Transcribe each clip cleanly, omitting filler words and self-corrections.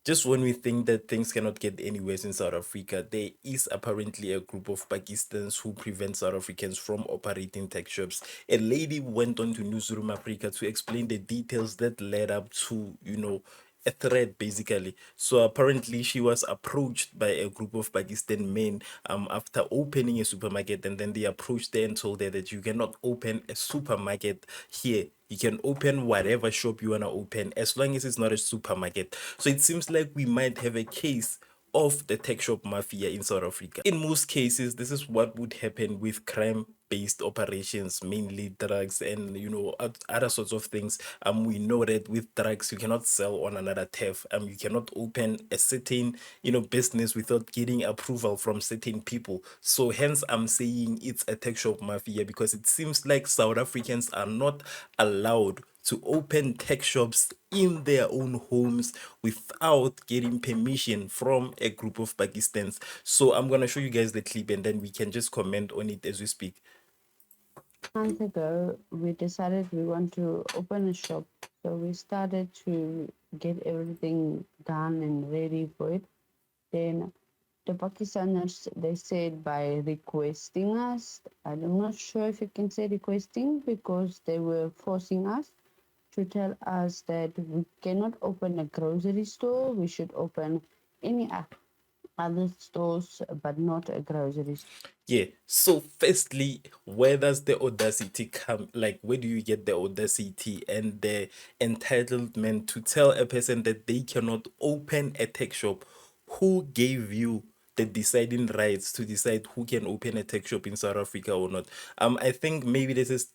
Just when we think that things cannot get any worse in South Africa, there is apparently a group of Pakistans who prevent South Africans from operating tech shops. A lady went on to Newsroom Africa to explain the details that led up to, a threat basically. So apparently she was approached by a group of Pakistan men after opening a supermarket, and then they approached her and told her that you cannot open a supermarket here. You can open whatever shop you want to open as long as it's not a supermarket. So it seems like we might have a case of the tech shop mafia in South Africa. In most cases, this is what would happen with crime based operations, mainly drugs and other sorts of things. We know that with drugs you cannot sell on another turf. You cannot open a certain business without getting approval from certain people. So hence I'm saying it's a tech shop mafia, because it seems like South Africans are not allowed to open tech shops in their own homes without getting permission from a group of Pakistans. So I'm gonna show you guys the clip and then we can just comment on it as we speak. Months ago, we decided we want to open a shop. So we started to get everything done and ready for it. Then the Pakistanis, they said by requesting us, I'm not sure if you can say requesting, because they were forcing us to tell us that we cannot open a grocery store. We should open any other stores, but not a grocery store. Yeah. So firstly, where does the audacity come? Like, where do you get the audacity and the entitlement to tell a person that they cannot open a tech shop? Who gave you the deciding rights to decide who can open a tech shop in South Africa or not? I think maybe this is,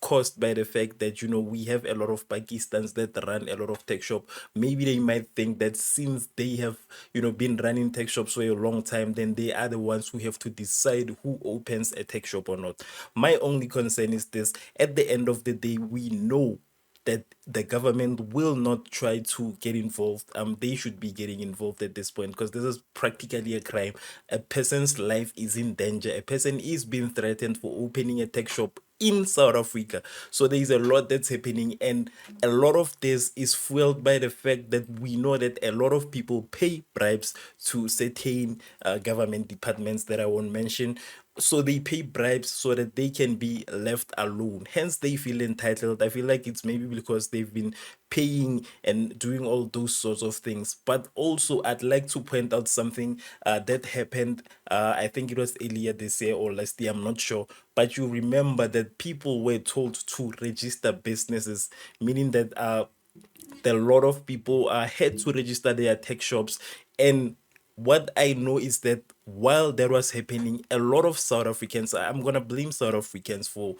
caused by the fact that, we have a lot of Pakistans that run a lot of tech shop. Maybe they might think that since they have, been running tech shops for a long time, then they are the ones who have to decide who opens a tech shop or not. My only concern is this: at the end of the day, we know that the government will not try to get involved. They should be getting involved at this point, because this is practically a crime. A person's life is in danger. A person is being threatened for opening a tech shop in South Africa. So there is a lot that's happening, and a lot of this is fueled by the fact that we know that a lot of people pay bribes to certain government departments that I won't mention. So they pay bribes so that they can be left alone. Hence, they feel entitled. I feel like it's maybe because they've been paying and doing all those sorts of things. But also, I'd like to point out something that happened. I think it was earlier this year or last year. I'm not sure. But you remember that people were told to register businesses, meaning that a lot of people had to register their tech shops. And what I know is that while that was happening, a lot of South Africans, I'm gonna blame South Africans for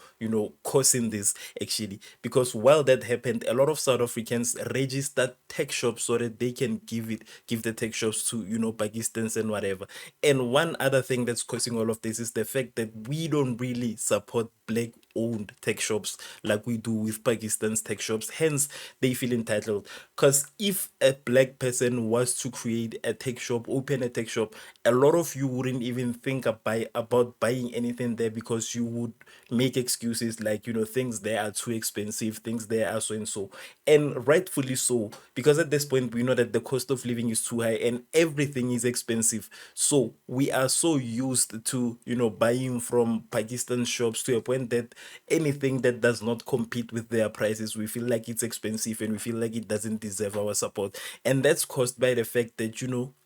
causing this, actually, because while that happened, a lot of South Africans registered tech shops so that they can give the tech shops to Pakistans and whatever. And one other thing that's causing all of this is the fact that we don't really support black owned tech shops like we do with Pakistan's tech shops. Hence, they feel entitled. Because if a black person was to create a tech shop, open a tech shop, a lot of you wouldn't even think about buying anything there, because you would make excuses like, things there are too expensive, things there are so and so. And rightfully so, because at this point, we know that the cost of living is too high and everything is expensive. So we are so used to, buying from Pakistan shops to a point that anything that does not compete with their prices, we feel like it's expensive and we feel like it doesn't deserve our support. And that's caused by the fact that,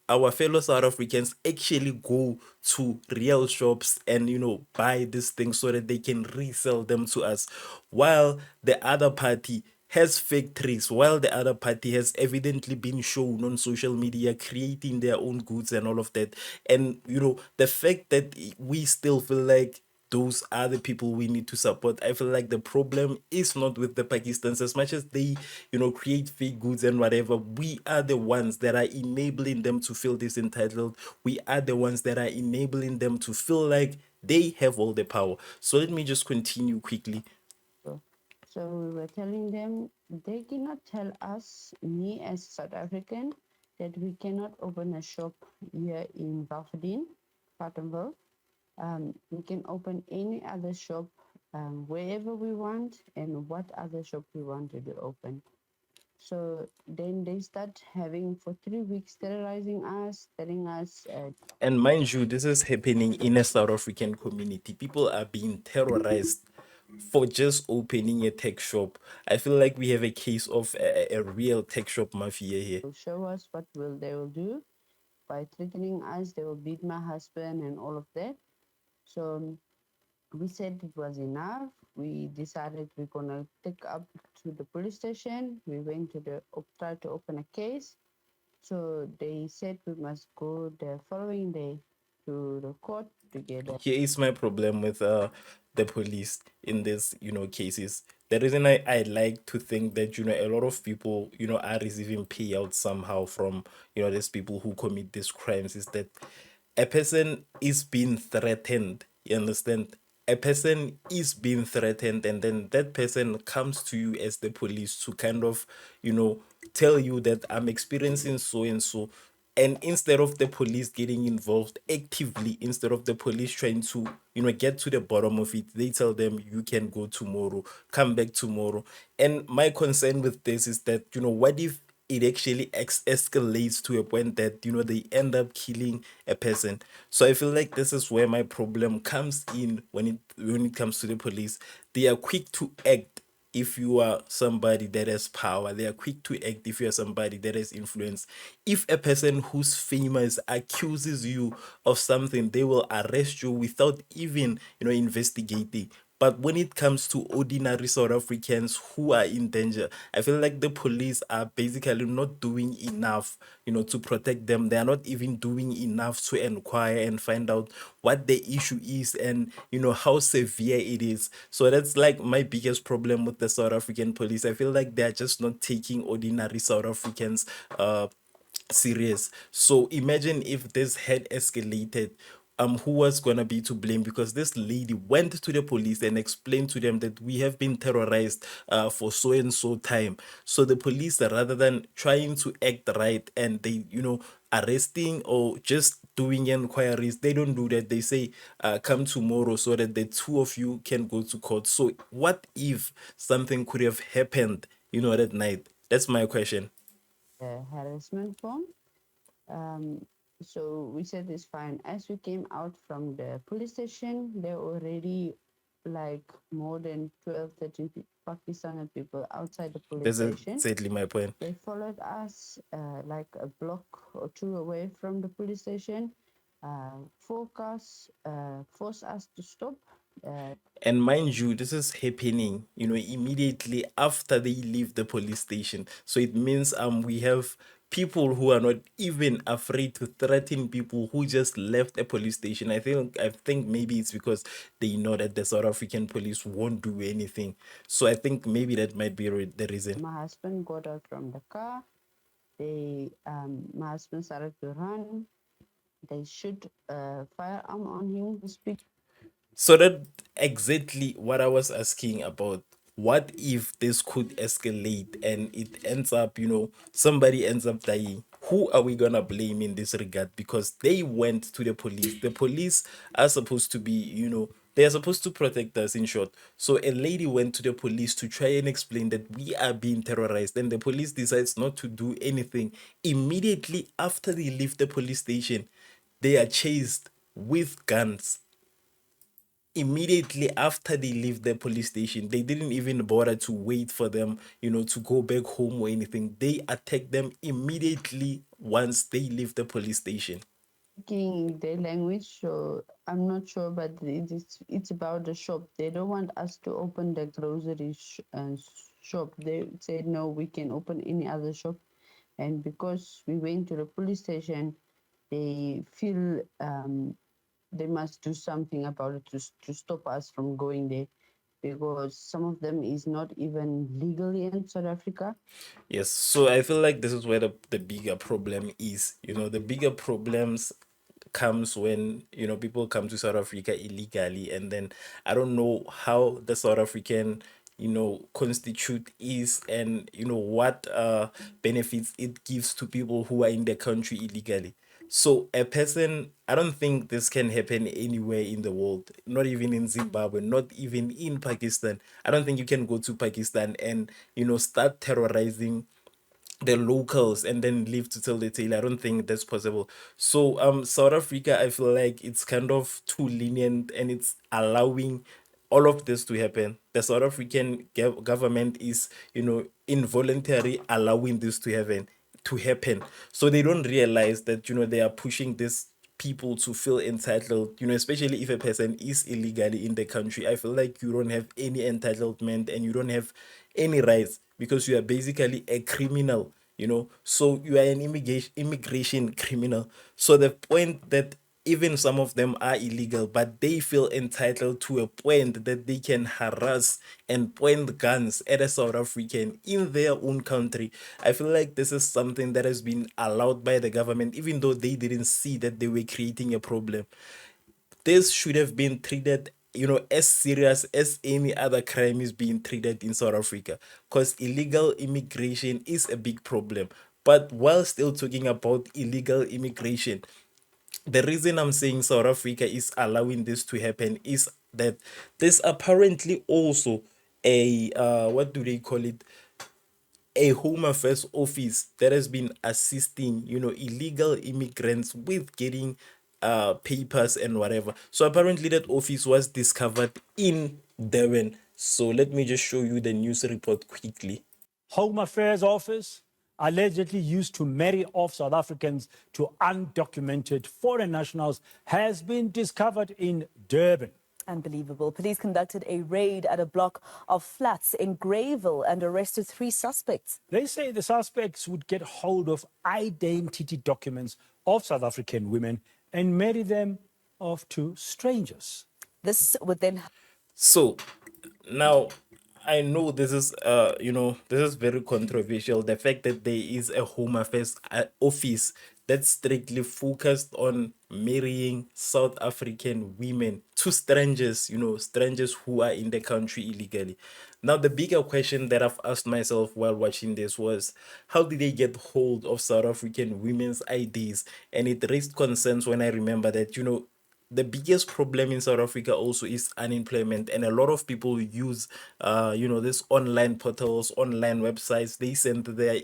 our fellow South Africans actually go to real shops and buy these things so that they can resell them to us, while the other party has factories, while the other party has evidently been shown on social media creating their own goods and all of that. And the fact that we still feel like those are the people we need to support. I feel like the problem is not with the Pakistans as much as they, create fake goods and whatever. We are the ones that are enabling them to feel this entitled. We are the ones that are enabling them to feel like they have all the power. So let me just continue quickly. So, so we were telling them they cannot tell us, me as South African, that we cannot open a shop here in Bafdin, Pattenville. We can open any other shop wherever we want and what other shop we want to open. So then they start having for 3 weeks terrorizing us, telling us And mind you, this is happening in a South African community. People are being terrorized for just opening a tech shop. I feel like we have a case of a real tech shop mafia here. to show us what will they will do by threatening us. They will beat my husband and all of that. So we said it was enough. We decided we're gonna take up to the police station. We went to the try to open a case. So they said we must go the following day to the court to get a Here is my problem with the police in this cases. The reason I like to think that a lot of people are receiving payouts somehow from these people who commit these crimes is that a person is being threatened, you understand, a person is being threatened, and then that person comes to you as the police to kind of tell you that I'm experiencing so and so. And instead of the police getting involved actively, instead of the police trying to get to the bottom of it, they tell them you can go tomorrow, come back tomorrow. And my concern with this is that what if it actually escalates to a point that they end up killing a person. So I feel like this is where my problem comes in when it comes to the police. They are quick to act if you are somebody that has power. They are quick to act if you are somebody that has influence. If a person who's famous accuses you of something, they will arrest you without even investigating. But when it comes to ordinary South Africans who are in danger, I feel like the police are basically not doing enough, to protect them. They are not even doing enough to inquire and find out what the issue is and, how severe it is. So that's like my biggest problem with the South African police. I feel like they're just not taking ordinary South Africans serious. So imagine if this had escalated. Who was gonna be to blame? Because this lady went to the police and explained to them that we have been terrorized for so and so time. So the police, rather than trying to act right and they, arresting or just doing inquiries, they don't do that. They say, come tomorrow so that the two of you can go to court. So what if something could have happened, that night? That's my question. harassment form. Um, so we said it's fine. As we came out from the police station, there were already like more than 12, 13 Pakistani people outside the police That's station. exactly my point. They followed us like a block or two away from the police station, forced us to stop. Uh, And mind you, this is happening, immediately after they leave the police station. So it means we have people who are not even afraid to threaten people who just left a police station. I think maybe it's because they know that the South African police won't do anything. So I think maybe that might be the reason. my husband got out from the car. My husband started to run. They shoot a firearm on him. He speak So that exactly what I was asking about. What if this could escalate and it ends up, somebody ends up dying? Who are we gonna blame in this regard? Because they went to the police. The police are supposed to be, they are supposed to protect us in short. So a lady went to the police to try and explain that we are being terrorized, and the police decides not to do anything. Immediately after they leave the police station, they are chased with guns immediately after they leave the police station. They didn't even bother to wait for them, to go back home or anything. They attack them immediately once they leave the police station. speaking their language, so I'm not sure, but it's about the shop. They don't want us to open the grocery shop. They said no, we can open any other shop, and because we went to the police station, they feel they must do something about it to stop us from going there because some of them is not even legally in South Africa. Yes, so I feel like this is where the bigger problem is. The bigger problems comes when people come to South Africa illegally, and then I don't know how the South African constitute is, and what benefits it gives to people who are in the country illegally. So a person, I don't think this can happen anywhere in the world, not even in Zimbabwe, not even in Pakistan. I don't think you can go to Pakistan and start terrorizing the locals and then live to tell the tale. I don't think that's possible. So South Africa, I feel like it's kind of too lenient and it's allowing all of this to happen. The South African government is, involuntarily allowing this to happen. So they don't realize that, they are pushing this people to feel entitled, especially if a person is illegally in the country. I feel like you don't have any entitlement and you don't have any rights because you are basically a criminal, so you are an immigration criminal. So the point that even some of them are illegal, but they feel entitled to a point that they can harass and point guns at a South African in their own country. I feel like this is something that has been allowed by the government, even though they didn't see that they were creating a problem. This should have been treated, as serious as any other crime is being treated in South Africa, because illegal immigration is a big problem. But while still talking about illegal immigration, the reason I'm saying South Africa is allowing this to happen is that there's apparently also a what do they call it, a home affairs office that has been assisting, illegal immigrants with getting papers and whatever. So apparently that office was discovered in Durban. So let me just show you the news report quickly. Home Affairs Office allegedly used to marry off South Africans to undocumented foreign nationals has been discovered in Durban. Unbelievable. Police conducted a raid at a block of flats in Greyville and arrested 3 suspects. They say the suspects would get hold of identity documents of South African women and marry them off to strangers. This would then So now I know this is this is very controversial. The fact that there is a home affairs office that's strictly focused on marrying South African women to strangers, strangers who are in the country illegally. Now the bigger question that I've asked myself while watching this was, how did they get hold of South African women's IDs? And it raised concerns when I remember that, the biggest problem in South Africa also is unemployment, and a lot of people use this online portals, online websites. They send their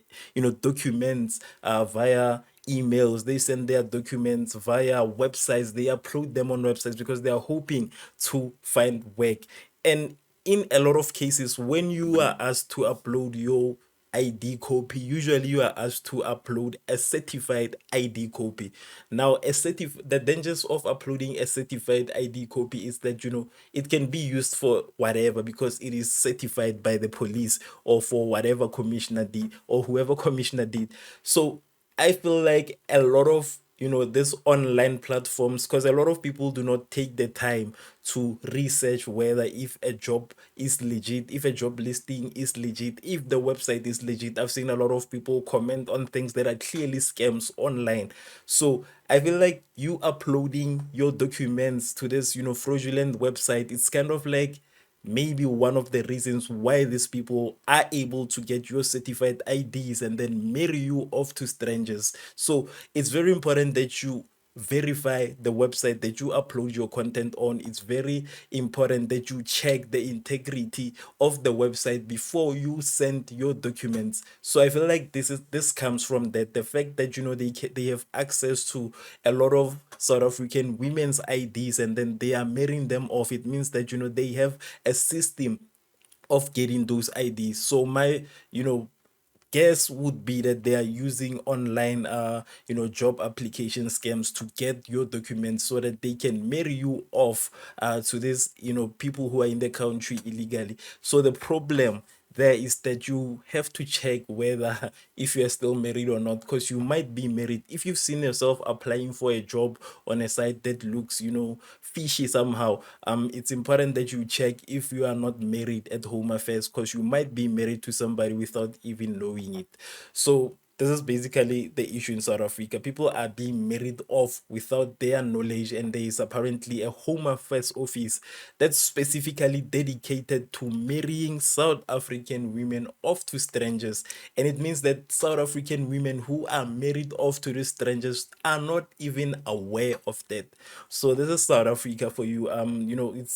documents via emails, they send their documents via websites, they upload them on websites because they are hoping to find work. And in a lot of cases, when you are asked to upload your ID copy, usually you are asked to upload a certified ID copy. Now, the dangers of uploading a certified ID copy is that it can be used for whatever because it is certified by the police or for whatever commissioner did or whoever commissioner did. So I feel like a lot of these online platforms, because a lot of people do not take the time to research whether if a job is legit, if a job listing is legit, if the website is legit. I've seen a lot of people comment on things that are clearly scams online. So I feel like you uploading your documents to this fraudulent website, it's kind of like maybe one of the reasons why these people are able to get your certified IDs and then marry you off to strangers. So it's very important that you verify the website that you upload your content on. It's very important that you check the integrity of the website before you send your documents. So I feel like this comes from that, the fact that they have access to a lot of South African women's IDs and then they are marrying them off. It means that they have a system of getting those IDs. So my guess would be that they are using online job application scams to get your documents so that they can marry you off to these people who are in the country illegally. So the problem there is that you have to check whether if you are still married or not, because you might be married. If you've seen yourself applying for a job on a site that looks fishy somehow, it's important that you check if you are not married at Home Affairs, because you might be married to somebody without even knowing it. So this is basically the issue in South Africa. People are being married off without their knowledge, and there is apparently a Home Affairs office that's specifically dedicated to marrying South African women off to strangers. And it means that South African women who are married off to these strangers are not even aware of that. So this is South Africa for you.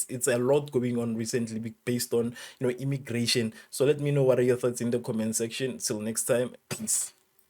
It's a lot going on recently based on immigration. So let me know what are your thoughts in the comment section. Till next time, peace.